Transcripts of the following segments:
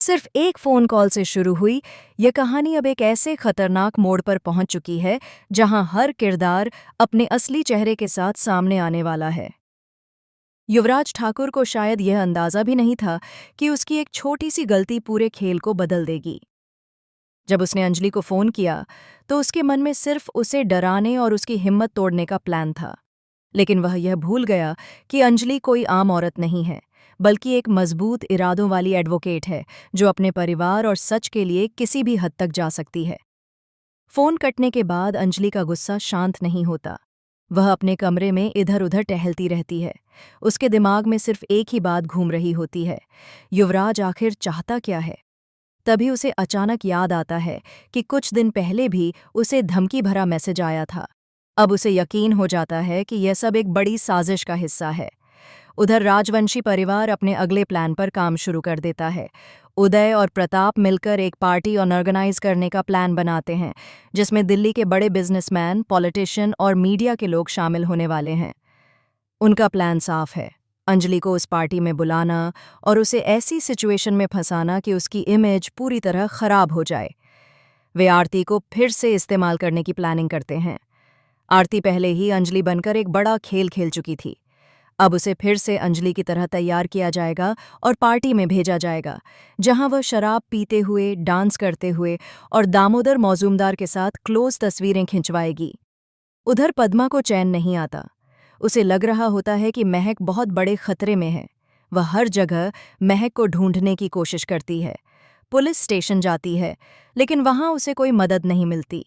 सिर्फ एक phone call से शुरू हुई यह कहानी अब एक ऐसे खतरनाक मोड़ पर पहुंच चुकी है जहां हर किरदार अपने असली चेहरे के साथ सामने आने वाला है। युवराज ठाकुर को शायद यह अंदाजा भी नहीं था कि उसकी एक छोटी सी गलती पूरे खेल को बदल देगी। जब उसने अंजलि को फोन किया तो उसके मन में सिर्फ उसे डराने और उसकी हिम्मत तोड़ने का प्लान था। लेकिन वह यह भूल गया कि अंजलि कोई आम औरत नहीं है, बल्कि एक मजबूत इरादों वाली एडवोकेट है जो अपने परिवार और सच के लिए किसी भी हद तक जा सकती है। फोन कटने के बाद अंजलि का गुस्सा शांत नहीं होता। वह अपने कमरे में इधर उधर टहलती रहती है। उसके दिमाग में सिर्फ एक ही बात घूम रही होती है, युवराज आखिर चाहता क्या है। तभी उसे अचानक याद आता है कि कुछ दिन पहले भी उसे धमकी भरा मैसेज आया था। अब उसे यकीन हो जाता है कि यह सब एक बड़ी साजिश का हिस्सा है। उधर राजवंशी परिवार अपने अगले प्लान पर काम शुरू कर देता है। उदय और प्रताप मिलकर एक पार्टी ऑर्गेनाइज करने का प्लान बनाते हैं, जिसमें दिल्ली के बड़े बिजनेसमैन, पॉलिटिशियन और मीडिया के लोग शामिल होने वाले हैं। उनका प्लान साफ है, अंजलि को उस पार्टी में बुलाना और उसे ऐसी सिचुएशन में फंसाना कि उसकी इमेज पूरी तरह खराब हो जाए। वे आरती को फिर से इस्तेमाल करने की प्लानिंग करते हैं। आरती पहले ही अंजलि बनकर एक बड़ा खेल खेल चुकी थी। अब उसे फिर से अंजलि की तरह तैयार किया जाएगा और पार्टी में भेजा जाएगा, जहां वह शराब पीते हुए, डांस करते हुए और दामोदर मौजूमदार के साथ क्लोज तस्वीरें खिंचवाएगी। उधर पद्मा को चैन नहीं आता। उसे लग रहा होता है कि महक बहुत बड़े खतरे में है। वह हर जगह महक को ढूंढने की कोशिश करती है। पुलिस स्टेशन जाती है, लेकिन वहां उसे कोई मदद नहीं मिलती।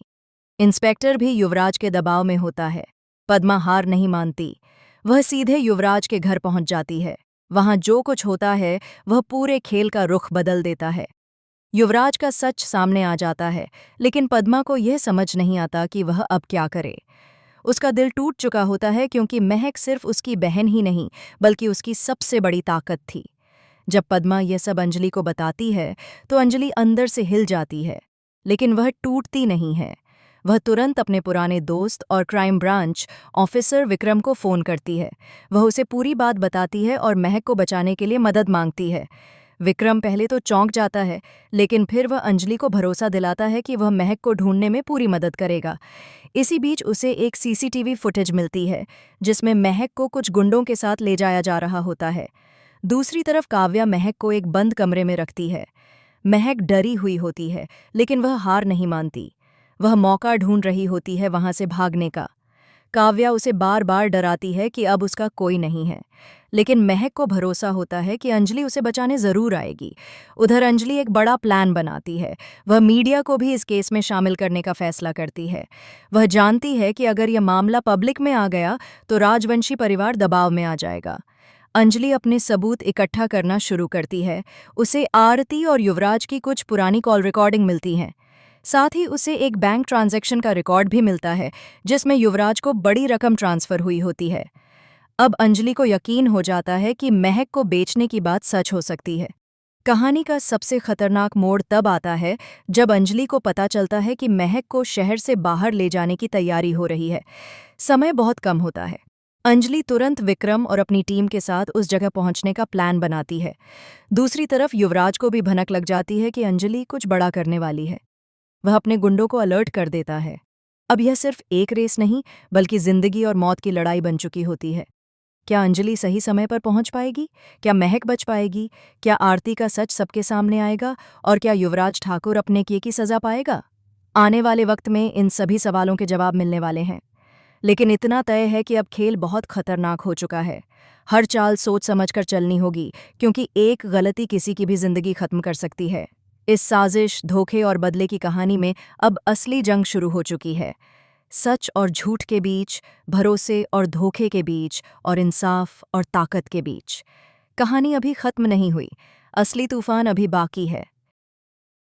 इंस्पेक्टर भी युवराज के दबाव में होता है। पद्मा हार नहीं मानती। वह सीधे युवराज के घर पहुंच जाती है। वहां जो कुछ होता है वह पूरे खेल का रुख बदल देता है। युवराज का सच सामने आ जाता है, लेकिन पद्मा को यह समझ नहीं आता कि वह अब क्या करे। उसका दिल टूट चुका होता है, क्योंकि महक सिर्फ उसकी बहन ही नहीं, बल्कि उसकी सबसे बड़ी ताकत थी। जब पद्मा यह सब अंजलि को बताती है तो अंजलि अंदर से हिल जाती है, लेकिन वह टूटती नहीं है। वह तुरंत अपने पुराने दोस्त और क्राइम ब्रांच ऑफिसर विक्रम को फ़ोन करती है। वह उसे पूरी बात बताती है और महक को बचाने के लिए मदद मांगती है। विक्रम पहले तो चौंक जाता है, लेकिन फिर वह अंजलि को भरोसा दिलाता है कि वह महक को ढूंढने में पूरी मदद करेगा। इसी बीच उसे एक सीसीटीवी फुटेज मिलती है, जिसमें महक को कुछ गुंडों के साथ ले जाया जा रहा होता है। दूसरी तरफ काव्या महक को एक बंद कमरे में रखती है। महक डरी हुई होती है, लेकिन वह हार नहीं मानती। वह मौका ढूंढ रही होती है वहां से भागने का। काव्या उसे बार बार डराती है कि अब उसका कोई नहीं है, लेकिन महक को भरोसा होता है कि अंजलि उसे बचाने जरूर आएगी। उधर अंजलि एक बड़ा प्लान बनाती है। वह मीडिया को भी इस केस में शामिल करने का फैसला करती है। वह जानती है कि अगर यह मामला पब्लिक में आ गया तो राजवंशी परिवार दबाव में आ जाएगा। अंजलि अपने सबूत इकट्ठा करना शुरू करती है। उसे आरती और युवराज की कुछ पुरानी कॉल रिकॉर्डिंग मिलती हैं। साथ ही उसे एक बैंक ट्रांजैक्शन का रिकॉर्ड भी मिलता है, जिसमें युवराज को बड़ी रकम ट्रांसफर हुई होती है। अब अंजलि को यकीन हो जाता है कि महक को बेचने की बात सच हो सकती है। कहानी का सबसे खतरनाक मोड़ तब आता है जब अंजलि को पता चलता है कि महक को शहर से बाहर ले जाने की तैयारी हो रही है। समय बहुत कम होता है। अंजलि तुरंत विक्रम और अपनी टीम के साथ उस जगह पहुंचने का प्लान बनाती है। दूसरी तरफ युवराज को भी भनक लग जाती है कि अंजलि कुछ बड़ा करने वाली है। वह अपने गुंडों को अलर्ट कर देता है। अब यह सिर्फ एक रेस नहीं, बल्कि जिंदगी और मौत की लड़ाई बन चुकी होती है। क्या अंजलि सही समय पर पहुंच पाएगी? क्या महक बच पाएगी? क्या आरती का सच सबके सामने आएगा? और क्या युवराज ठाकुर अपने किए की सजा पाएगा? आने वाले वक्त में इन सभी सवालों के जवाब मिलने वाले हैं। लेकिन इतना तय है कि अब खेल बहुत खतरनाक हो चुका है। हर चाल सोच समझकर चलनी होगी, क्योंकि एक गलती किसी की भी जिंदगी खत्म कर सकती है। इस साजिश, धोखे और बदले की कहानी में अब असली जंग शुरू हो चुकी है। सच और झूठ के बीच, भरोसे और धोखे के बीच, और इंसाफ और ताकत के बीच। कहानी अभी खत्म नहीं हुई। असली तूफान अभी बाकी है।